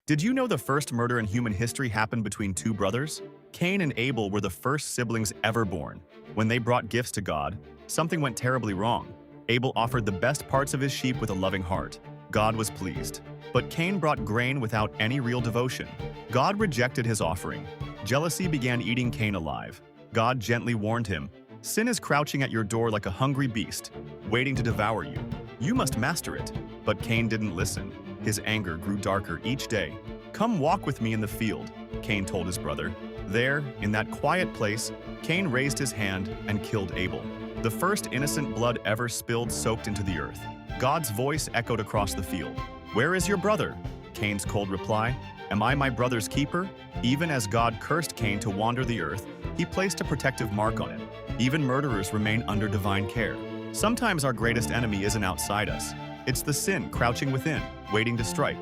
Did you know the first murder in human history happened between two brothers? Cain and Abel were the first siblings ever born. When they brought gifts to God, something went terribly wrong. Abel offered the best parts of his sheep with a loving heart. God was pleased. But Cain brought grain without any real devotion. God rejected his offering. Jealousy began eating Cain alive. God gently warned him, "Sin is crouching at your door like a hungry beast, waiting to devour you. You must master it." But Cain didn't listen. His anger grew darker each day. "Come walk with me in the field," Cain told his brother. There, in that quiet place, Cain raised his hand and killed Abel. The first innocent blood ever spilled soaked into the earth. God's voice echoed across the field. "Where is your brother?" Cain's cold reply. "Am I my brother's keeper?" Even as God cursed Cain to wander the earth, he placed a protective mark on it. Even murderers remain under divine care. Sometimes our greatest enemy isn't outside us. It's the sin crouching within, waiting to strike.